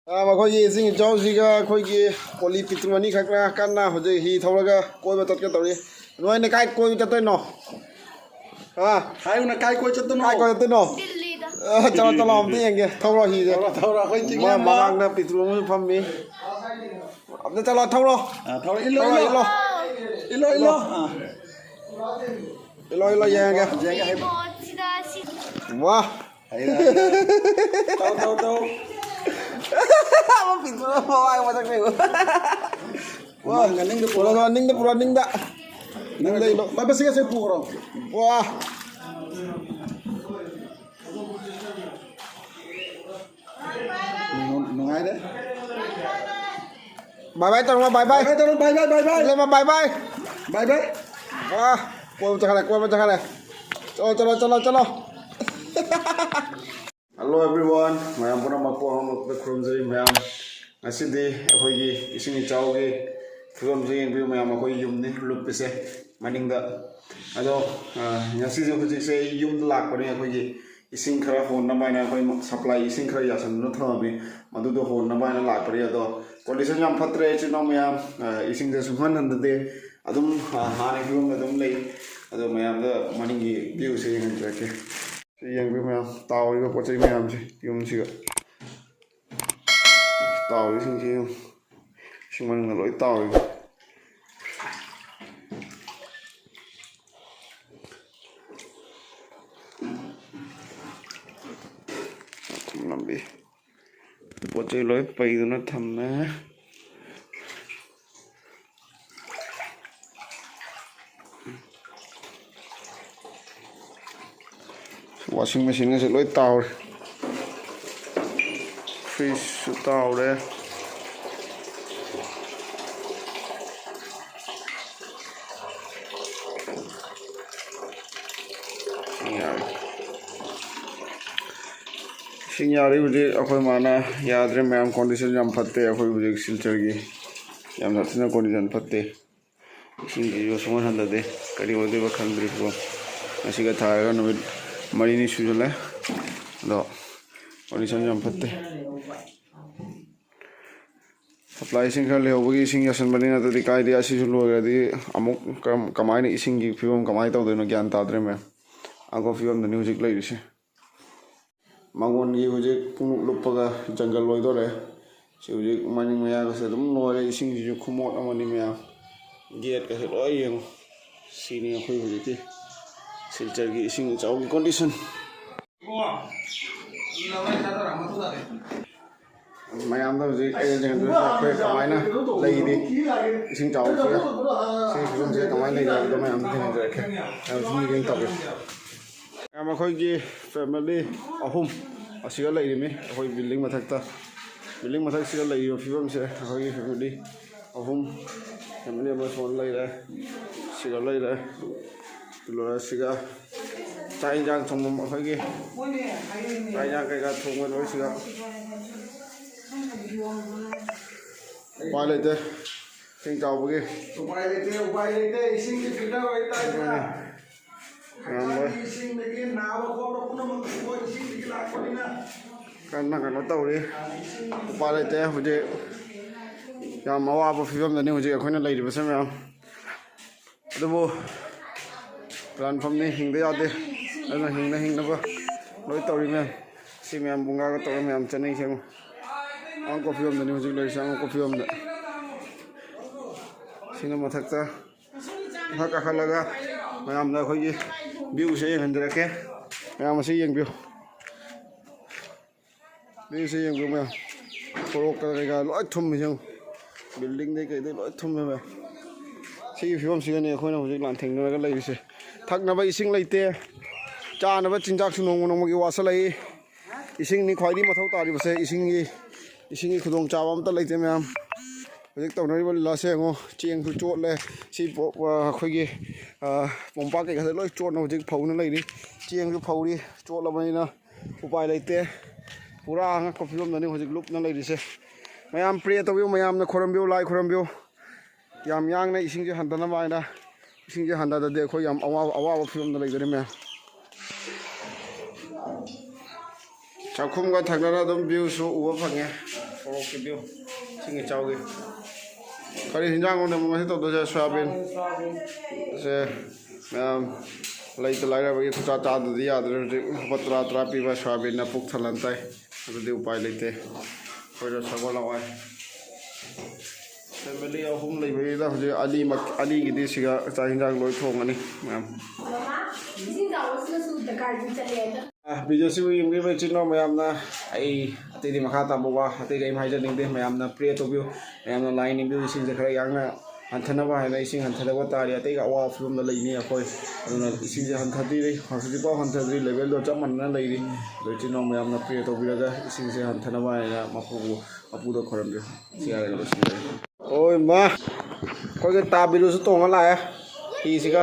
ꯃꯈꯣꯏꯒꯤ ꯏꯁꯤꯡ ꯏꯆꯥꯎꯁꯤꯒ ꯑꯩꯈꯣꯏꯒꯤ ꯄꯣꯂꯤ ꯄꯤꯇ꯭ꯔꯨ ꯑꯅꯤꯈꯛꯅ ꯀꯟꯅ ꯍꯧꯖꯤꯛ ꯍꯤ ꯊꯧꯔꯒ ꯀꯣꯏꯕ ꯆꯠꯀꯦ ꯇꯧꯔꯤ ꯅꯣꯏꯅ ꯀꯥꯏ ꯀꯣꯏꯕ ꯆꯠꯇꯣꯏꯅꯣ ꯍꯥꯏꯌꯨꯅ ꯀꯥꯏ ꯀꯣꯏ ꯆꯠꯇꯣꯏꯅꯣ ꯀꯥꯏ ꯀꯣꯏ ꯆꯠꯇꯣꯏꯅꯣ ꯆꯠꯂꯣ ꯆꯠꯂꯣ ꯑꯝꯇ ꯌꯦꯡꯒꯦ ꯊꯧꯔꯣ ꯍꯤꯁꯦ ꯊꯧꯔꯣ ꯑꯩꯈꯣꯏ ꯆꯤꯡꯂꯦꯝꯕ ꯃꯃꯥꯡꯗ ꯄꯤꯇ꯭ꯔꯨ ꯑꯃꯁꯨ ꯐꯝꯃꯤ ꯑꯝꯇ ꯆꯠꯂꯣ ꯊꯧꯔꯣ ꯊꯧꯔꯣ ꯏꯜꯂꯣ ꯏꯜꯂꯣ ꯌꯦꯡꯒꯦ ꯋꯥ ꯇꯧ ꯄꯤꯇ꯭ꯔꯨ ꯃꯃꯥꯡ ꯃꯊꯛꯇ ꯋꯥ ꯅꯤꯡꯗ ꯄꯨꯔꯣ ꯅꯤꯡꯗ ꯏꯜꯂꯣ ꯕꯁꯤꯒꯁꯦ ꯄꯨꯈ꯭ꯔꯣ ꯋꯥ ꯅꯨꯡꯉꯥꯏꯔꯦ ꯕꯥꯏ ꯕꯥꯏ ꯇꯧꯔꯣ ꯕꯥꯏ ꯕꯥꯏ ꯇꯧꯔꯣ ꯕꯥꯏ ꯏꯜꯂꯦꯝꯕ ꯕꯥꯏ ꯕꯥꯏ ꯕꯥꯏ ꯋꯥ ꯀꯣꯏꯕ ꯆꯠꯈ꯭ꯔꯦ ꯆꯠꯂꯣ ꯍꯜꯂꯣ ꯑꯦꯚ꯭ꯔꯤꯋꯥꯟ ꯃꯌꯥꯝ ꯄꯨꯝꯅꯃꯛꯄꯨ ꯑꯍꯥꯟꯕꯗ ꯈꯨꯔꯨꯝꯖꯔꯤ ꯃꯌꯥꯝ ꯉꯁꯤꯗꯤ ꯑꯩꯈꯣꯏꯒꯤ ꯏꯁꯤꯡ ꯏꯆꯥꯎꯒꯤ ꯐꯤꯕꯝꯁꯦ ꯌꯦꯡꯕꯤꯌꯨ ꯃꯌꯥꯝ ꯑꯩꯈꯣꯏ ꯌꯨꯝꯅꯤ ꯂꯨꯞꯄꯤꯁꯦ ꯃꯅꯤꯡꯗ ꯑꯗꯣ ꯉꯁꯤꯁꯦ ꯍꯧꯖꯤꯛꯁꯦ ꯑꯩ ꯌꯨꯝꯗ ꯂꯥꯛꯄꯅꯤ ꯑꯩꯈꯣꯏꯒꯤ ꯏꯁꯤꯡ ꯈꯔ ꯍꯣꯟꯅꯕ ꯍꯥꯏꯅ ꯑꯩꯈꯣꯏ ꯁꯄ꯭ꯂꯥꯏ ꯏꯁꯤꯡ ꯈꯔ ꯌꯥꯁꯟꯗꯨꯅ ꯊꯝꯃꯝꯃꯤ ꯃꯗꯨꯗꯣ ꯍꯣꯟꯅꯕ ꯍꯥꯏꯅ ꯂꯥꯛꯄꯅꯤ ꯑꯗꯣ ꯀꯣꯟꯗꯤꯁꯟ ꯌꯥꯝ ꯐꯠꯇ꯭ꯔꯦ ꯏꯆꯤꯜ ꯏꯅꯥꯎ ꯃꯌꯥꯝ ꯏꯁꯤꯡꯁꯦ ꯁꯨꯡꯍꯟ ꯍꯟꯊꯗꯦ ꯑꯗꯨꯝ ꯍꯥꯟꯅꯒꯤ ꯐꯤꯕꯝꯗ ꯑꯗꯨꯝ ꯂꯩ ꯑꯗꯣ ꯃꯌꯥꯝꯗ ꯃꯅꯤꯡꯒꯤ ꯚ꯭ꯌꯨꯁꯦ ꯌꯦꯡꯍꯟꯖꯔꯛꯀꯦ ꯌꯦꯡꯕꯤꯌꯨ ꯃꯌꯥꯝ ꯇꯥꯎꯔꯤꯕ ꯄꯣꯠ ꯆꯩ ꯃꯌꯥꯝꯁꯦ ꯌꯨꯝꯁꯤꯒ ꯇꯥꯎꯔꯤꯁꯤꯡꯁꯦ ꯏꯁꯤꯡ ꯃꯅꯨꯡꯗ ꯂꯣꯏ ꯇꯥꯎꯔꯤꯕ ꯂꯝꯕꯤ ꯄꯣꯠ ꯆꯩ ꯂꯣꯏ ꯄꯩꯗꯨꯅ ꯊꯝꯃꯦ ꯋꯥꯁꯤꯡ ꯃꯦꯆꯤꯟꯒꯁꯦ ꯂꯣꯏ ꯇꯥꯎꯔꯦ ꯐ꯭ꯔꯤꯖꯁꯨ ꯇꯥꯎꯔꯦ ꯏꯁꯤꯡ ꯌꯥꯔꯤ ꯍꯧꯖꯤꯛ ꯑꯩꯈꯣꯏ ꯃꯥꯅ ꯌꯥꯗ꯭ꯔꯦ ꯃꯌꯥꯝ ꯀꯣꯟꯗꯤꯁꯟ ꯌꯥꯝ ꯐꯠꯇꯦ ꯑꯩꯈꯣꯏ ꯍꯧꯖꯤꯛ ꯁꯤꯜꯆꯔꯒꯤ ꯌꯥꯝ ꯁꯥꯊꯤꯅ ꯀꯣꯟꯗꯤꯁꯟ ꯐꯠꯇꯦ ꯏꯁꯤꯡꯁꯤꯁꯨ ꯁꯨꯡꯍꯟ ꯍꯟꯊꯗꯦ ꯀꯔꯤ ꯑꯣꯏꯗꯣꯏꯕ ꯈꯪꯗ꯭ꯔꯤꯕꯣ ꯉꯁꯤꯒ ꯊꯥꯔꯒ ꯅꯨꯃꯤꯠ ꯃꯔꯤꯅꯤ ꯁꯨꯖꯜꯂꯦ ꯑꯗꯣ ꯀꯣꯟꯗꯤꯁꯟ ꯌꯥꯝ ꯐꯠꯇꯦ ꯁꯄ꯭ꯂꯥꯏ ꯏꯁꯤꯡ ꯈꯔ ꯂꯩꯍꯧꯕꯒꯤ ꯏꯁꯤꯡ ꯌꯥꯁꯟꯕꯅꯤ ꯅꯠꯇ꯭ꯔꯗꯤ ꯀꯥꯏꯗꯦ ꯑꯁꯤꯁꯨ ꯂꯣꯏꯈ꯭ꯔꯗꯤ ꯑꯃꯨꯛ ꯀꯃꯥꯏꯅ ꯏꯁꯤꯡꯒꯤ ꯐꯤꯕꯝ ꯀꯃꯥꯏꯅ ꯇꯧꯗꯣꯏꯅꯣ ꯒ꯭ꯌꯥꯟ ꯇꯥꯗ꯭ꯔꯦ ꯃꯌꯥꯝ ꯑꯉꯛꯄ ꯐꯤꯕꯝꯗꯅꯤ ꯍꯧꯖꯤꯛ ꯂꯩꯔꯤꯁꯦ ꯃꯥꯡꯒꯣꯟꯒꯤ ꯍꯧꯖꯤꯛ ꯄꯨꯡꯂꯨꯞ ꯂꯨꯞꯄꯒ ꯖꯪꯒꯜ ꯑꯣꯏꯗꯣꯔꯦ ꯁꯤ ꯍꯧꯖꯤꯛ ꯃꯅꯤꯡ ꯃꯌꯥꯒꯁꯦ ꯑꯗꯨꯝ ꯂꯣꯏꯔꯦ ꯏꯁꯤꯡꯁꯤꯁꯨ ꯈꯨꯃꯣꯠ ꯑꯃꯅꯤ ꯃꯌꯥꯝ ꯒꯦꯠꯀꯁꯦ ꯂꯣꯏ ꯌꯦꯡꯉꯨ ꯁꯤꯅꯤ ꯑꯩꯈꯣই ꯍꯧꯖꯤꯛꯀꯤ ꯁꯤꯜꯆꯔꯒꯤ ꯏꯁꯤꯡ ꯏꯆꯥꯎꯒꯤ ꯀꯣꯟꯗꯤꯁꯟ ꯃꯌꯥꯝꯗ ꯍꯧꯖꯤꯛ ꯑꯩꯈꯣꯏ ꯀꯃꯥꯏꯅ ꯂꯩꯔꯤ ꯏꯁꯤꯡ ꯆꯥꯎꯕꯁꯤꯒ ꯁꯤꯒꯤ ꯐꯤꯕꯝꯁꯤꯒ ꯀꯃꯥꯏꯅ ꯂꯩꯔꯤ ꯍꯥꯏꯕꯗꯣ ꯃꯌꯥꯝꯗ ꯊꯦꯡꯅꯖꯔꯛꯀꯦ ꯁꯨꯝ ꯌꯦꯡ ꯇꯧꯒꯦ ꯃꯌꯥꯝ ꯑꯩꯈꯣꯏꯒꯤ ꯐꯦꯃꯤꯂꯤ ꯑꯍꯨꯝ ꯑꯁꯤꯒ ꯂꯩꯔꯤꯃꯤ ꯑꯩꯈꯣꯏ ꯕꯤꯜꯗꯤꯡ ꯃꯊꯛꯁꯤꯗ ꯂꯩꯔꯤꯕ ꯐꯤꯕꯝꯁꯦ ꯑꯩꯈꯣꯏꯒꯤ ꯐꯦꯃꯤꯂꯤ ꯑꯍꯨꯝ ꯐꯦꯃꯤꯂꯤ ꯑꯃ ꯁꯣꯟ ꯂꯩꯔꯦ ꯁꯤꯒ ꯂꯩꯔꯦ ꯂꯣꯏꯔꯦ ꯁꯤꯒ ꯆꯥꯛ ꯌꯦꯟꯁꯥꯡ ꯊꯣꯡꯐꯝ ꯑꯩꯈꯣꯏꯒꯤ ꯆꯥꯛ ꯌꯦꯟꯁꯥꯡ ꯀꯩꯀꯥ ꯊꯣꯡꯕ ꯂꯣꯏ ꯁꯤꯒ ꯎꯄꯥꯏ ꯂꯩꯇꯦ ꯏꯁꯤꯡ ꯆꯥꯎꯕꯒꯤ ꯎꯄꯥꯏ ꯂꯩꯇꯦ ꯏꯁꯤꯡꯒꯤ ꯐꯤꯜꯇꯔ ꯑꯣꯏꯇꯥꯔꯦ ꯏꯁꯤꯡꯗꯒꯤ ꯅꯥꯕ ꯈꯣꯠꯄ ꯄꯨꯝꯅꯃꯛ ꯏꯁꯤꯡꯗꯒꯤ ꯂꯥꯛꯄꯅꯤꯅ ꯀꯟꯅ ꯀꯩꯅꯣ ꯇꯧꯔꯤ ꯎꯄꯥꯏ ꯂꯩꯇꯦ ꯍꯧꯖꯤꯛ ꯌꯥꯝ ꯑꯋꯥꯕ ꯐꯤꯕꯝꯗꯅꯤ ꯍꯧꯖꯤꯛ ꯑꯩꯈꯣꯏꯅ ꯂꯩꯔꯤꯕꯁꯦ ꯃꯌꯥꯝ ꯑꯗꯨꯕꯨ ꯂꯥꯟꯐꯝꯅꯤ ꯍꯤꯡꯗ ꯌꯥꯗꯦ ꯑꯗꯨꯅ ꯍꯤꯡꯅꯕ ꯂꯣꯏ ꯇꯧꯔꯤ ꯃꯌꯥꯝ ꯁꯤ ꯃꯌꯥꯝ ꯕꯨꯡꯒꯥꯒ ꯇꯧꯔ ꯃꯌꯥꯝ ꯆꯠꯅꯩ ꯁꯦꯡꯉꯨ ꯑꯉꯛꯄ ꯐꯤꯕꯝꯗꯅꯤ ꯍꯧꯖꯤꯛ ꯂꯩꯔꯤꯁꯦ ꯑꯉꯛꯄ ꯐꯤꯕꯝꯗ ꯁꯤꯅ ꯃꯊꯛꯇ ꯃꯊꯛ ꯀꯥꯈꯠꯂꯒ ꯃꯌꯥꯝꯅ ꯑꯩꯈꯣꯏꯒꯤ ꯚ꯭ꯌꯨꯁꯦ ꯌꯦꯡꯍꯟꯖꯔꯛꯀꯦ ꯃꯌꯥꯝ ꯑꯁꯤ ꯌꯦꯡꯕꯤꯌꯨ ꯚ꯭ꯌꯨꯁꯦ ꯌꯦꯡꯕꯤꯌꯨ ꯃꯌꯥꯝ ꯁꯣꯔꯣꯛꯀ ꯀꯩꯀꯥ ꯂꯣꯏ ꯊꯨꯝꯃꯤ ꯌꯦꯡꯉꯨ ꯕꯤꯜꯗꯤꯡꯗꯩ ꯀꯩꯗꯩ ꯂꯣꯏ ꯊꯨꯝꯃꯦ ꯃꯌꯥꯝ ꯁꯤꯒꯤ ꯐꯤꯕꯝꯁꯤꯒꯅꯤ ꯑꯩꯈꯣꯏꯅ ꯍꯧꯖꯤꯛ ꯂꯥꯟꯊꯦꯡꯅꯔꯒ ꯂꯩꯔꯤꯁꯦ ꯊꯛꯅꯕ ꯏꯁꯤꯡ ꯂꯩꯇꯦ ꯆꯥꯅꯕ ꯆꯤꯟꯖꯥꯛꯁꯨ ꯅꯣꯡꯃꯒꯤ ꯋꯥꯠꯁꯜꯂꯛꯏ ꯏꯁꯤꯡꯅꯤ ꯈ꯭ꯋꯥꯏꯗꯒꯤ ꯃꯊꯧ ꯇꯥꯔꯤꯕꯁꯦ ꯏꯁꯤꯡꯒꯤ ꯈꯨꯗꯣꯡꯆꯥꯕ ꯑꯝꯇ ꯂꯩꯇꯦ ꯃꯌꯥꯝ ꯍꯧꯖꯤꯛ ꯇꯧꯅꯔꯤꯕ ꯂꯤꯂꯥꯁꯦ ꯌꯦꯡꯉꯣ ꯆꯦꯡꯁꯨ ꯆꯣꯠꯂꯦ ꯁꯤ ꯑꯩꯈꯣꯏꯒꯤ ꯃꯣꯝꯄꯥꯛ ꯀꯩꯀꯥꯁꯦ ꯂꯣꯏ ꯆꯣꯠꯅ ꯍꯧꯖꯤꯛ ꯐꯧꯅ ꯂꯩꯔꯤ ꯆꯦꯡꯁꯨ ꯐꯧꯔꯤ ꯆꯣꯠꯂꯕꯅꯤꯅ ꯎꯄꯥꯏ ꯂꯩꯇꯦ ꯄꯨꯔꯥ ꯑꯉꯛꯄ ꯐꯤꯕꯝꯗꯅꯤ ꯍꯧꯖꯤꯛ ꯂꯨꯞꯅ ꯂꯩꯔꯤꯁꯦ ꯃꯌꯥꯝ ꯄ꯭ꯔꯦ ꯇꯧꯕꯤꯌꯨ ꯃꯌꯥꯝꯅ ꯈꯣꯏꯔꯝꯕꯤꯌꯨ ꯂꯥꯏ ꯈꯣꯏꯔꯝꯕꯤꯌꯨ ꯌꯥꯝ ꯌꯥꯡꯅ ꯏꯁꯤꯡꯁꯦ ꯍꯟꯊꯅꯕ ꯍꯥꯏꯅ ꯏꯁꯤꯡꯁꯦ ꯍꯟꯊꯗꯗꯤ ꯑꯩꯈꯣই ꯌꯥꯝ ꯑꯋꯥꯕ ꯐꯤꯕꯝꯗ ꯂꯩꯗꯣꯏꯅꯤ ꯃꯌꯥꯝ ꯆꯥꯛꯈꯨꯝꯒ ꯊꯛꯅꯅ ꯑꯗꯨꯝ ꯚ꯭ꯌꯨꯁꯨ ꯎꯕ ꯐꯪꯉꯦ ꯁꯣꯔꯣꯛꯀꯤ ꯚ꯭ꯌꯨ ꯏꯁꯤꯡ ꯏꯆꯥꯎꯒꯤ ꯀꯔꯤ ꯍꯤꯟꯖꯥꯡꯅꯣꯅꯦ ꯉꯁꯤ ꯇꯧꯗꯣꯏꯁꯦ ꯁꯣꯌꯥꯕꯤꯟ ꯁꯦ ꯃꯌꯥꯝ ꯂꯩꯇ ꯂꯥꯏꯔꯕꯒꯤ ꯈꯨꯆꯥ ꯆꯥꯗ꯭ꯔꯗꯤ ꯌꯥꯗ꯭ꯔꯦ ꯍꯧꯖꯤꯛ ꯂꯨꯄꯥ 10 ꯄꯤꯕ ꯁꯣꯌꯥꯕꯤꯟꯅ ꯄꯨꯛ ꯊꯜꯍꯟ ꯇꯥꯏ ꯑꯗꯨꯗꯤ ꯎꯄꯥꯏ ꯂꯩꯇꯦ ꯑꯩꯈꯣꯏꯗ ꯁꯒꯣꯜ ꯍꯋꯥꯏ ꯐꯦꯃꯤꯂꯤ 3 ꯂꯩꯕꯒꯤꯗ ꯍꯧꯖꯤꯛ ꯑꯅꯤꯒꯤꯗꯤ ꯁꯤꯒ ꯆꯥꯛ ꯍꯤꯟꯖꯥꯡ ꯂꯣꯏ ꯊꯣꯡꯉꯅꯤ ꯃꯌꯥꯝ ꯚꯤꯗꯤꯑꯣꯁꯤꯕꯨ ꯌꯦꯡꯕꯤꯕ ꯏꯆꯤꯟ ꯏꯅꯥꯎ ꯃꯌꯥꯝꯅ ꯑꯩ ꯑꯇꯩꯗꯤ ꯃꯈꯥ ꯇꯥꯕ ꯋꯥ ꯑꯇꯩ ꯀꯔꯤꯝ ꯍꯥꯏꯖꯅꯤꯡꯗꯦ ꯃꯌꯥꯝꯅ ꯄ꯭ꯔꯦ ꯇꯧꯕꯤꯌꯨ ꯃꯌꯥꯝꯅ ꯂꯥꯏ ꯅꯤꯡꯕꯤꯌꯨ ꯏꯁꯤꯡꯁꯦ ꯈꯔ ꯌꯥꯡꯅ ꯍꯟꯊꯅꯕ ꯍꯥꯏꯅ ꯏꯁꯤꯡ ꯍꯟꯊꯗꯕ ꯇꯥꯔꯦ ꯑꯇꯩꯒ ꯑꯋꯥꯕ ꯐꯤꯕꯝꯗ ꯂꯩꯅꯤ ꯑꯩꯈꯣꯏ ꯑꯗꯨꯅ ꯏꯁꯤꯡꯁꯦ ꯍꯟꯊꯗ꯭ꯔꯤ ꯍꯧꯖꯤꯛꯐꯥꯎ ꯍꯟꯊꯗ꯭ꯔꯤ ꯂꯦꯚꯦꯜꯗꯣ ꯆꯞ ꯃꯥꯟꯅꯅ ꯂꯩꯔꯤ ꯑꯗꯣ ꯏꯆꯤꯟ ꯏꯅꯥꯎ ꯃꯌꯥꯝꯅ ꯄ꯭ꯔꯦ ꯇꯧꯕꯤꯔꯒ ꯏꯁꯤꯡꯁꯦ ꯍꯟꯊꯅꯕ ꯍꯥꯏꯅ ꯃꯄꯨꯗ ꯈꯣꯏꯔꯝꯕꯤꯌꯨ ꯁꯤ ꯍꯥꯏꯔꯒ ꯂꯣꯏꯁꯤꯟꯖꯔꯦ ꯍꯣꯏ ꯃꯥ ꯑꯩꯈꯣꯏꯒꯤ ꯇꯥ ꯕꯤꯔꯨꯁꯨ ꯇꯣꯡꯉ ꯂꯥꯛꯑꯦ ꯍꯤꯁꯤꯒ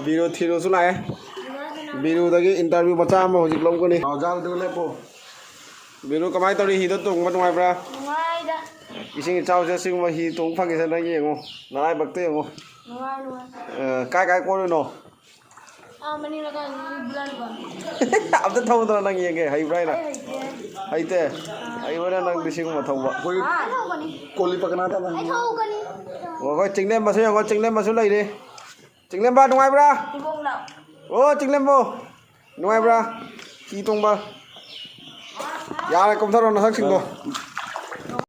ꯕꯤꯔꯨ ꯊꯤꯔꯨꯁꯨ ꯂꯥꯛꯑꯦ ꯕꯤꯔꯨꯗꯒꯤ ꯏꯟꯇꯔꯚꯤꯌꯨ ꯃꯆꯥ ꯑꯃ ꯍꯧꯖꯤꯛ ꯂꯧꯒꯅꯤ ꯑꯣꯖꯥꯗꯨ ꯂꯦꯞꯄꯣ ꯕꯤꯔꯨ ꯀꯃꯥꯏꯅ ꯇꯧꯔꯤ ꯍꯤꯗ ꯇꯣꯡꯕ ꯅꯨꯡꯉꯥꯏꯕ꯭ꯔꯥ Nungay da. ꯏꯁꯤꯡ ꯏꯆꯥꯎꯁꯦ ꯑꯁꯤꯒꯨꯝꯕ ꯍꯤ ꯇꯣꯡ ꯐꯪꯉꯤꯁꯦ ꯅꯪ ꯌꯦꯡꯉꯣ ꯅꯔꯥꯏꯕꯛꯇ ꯌꯦꯡꯉꯣ Nungay. ꯀꯥꯏ ꯀꯣꯏꯔꯨꯅꯣ Manila ka, bulan ba? ꯑꯝꯇ ꯊꯧꯗꯅ ꯅꯪ ꯌꯦꯡꯒꯦ ꯍꯩꯕ꯭ꯔꯥ ꯍꯥꯏꯅ Ay, hey. ꯍꯩꯇꯦ ꯍꯩꯕꯅ ꯅꯪ ꯁꯤꯒꯨꯝꯕ ꯊꯧꯕ ꯑꯩꯈꯣꯏ Ay, thâu ka ni. ꯀꯣꯜꯂꯤ ꯄꯀꯅꯥꯗ ꯅꯪ Ay, thâu ka ni. ꯑꯩꯈꯣꯏ ꯆꯤꯡꯂꯦꯝꯕꯁꯨ ꯌꯦꯡꯉꯣ ꯆꯤꯡꯂꯦꯝꯕꯁꯨ ꯂꯩꯔꯤ ꯆꯤꯡꯂꯦꯝꯕ ꯅꯨꯡꯉꯥꯏꯕ꯭ꯔꯥ Tibong daw. ꯑꯣ ꯆꯤꯡꯂꯦꯝꯕꯣ ꯅꯨꯡꯉꯥꯏꯕ꯭ꯔꯥ ꯍꯤ ꯇꯣꯡꯕ ꯌꯥꯔꯦ ꯀꯨꯝꯊꯔꯣ ꯅꯁꯛꯁꯤꯡꯗꯣ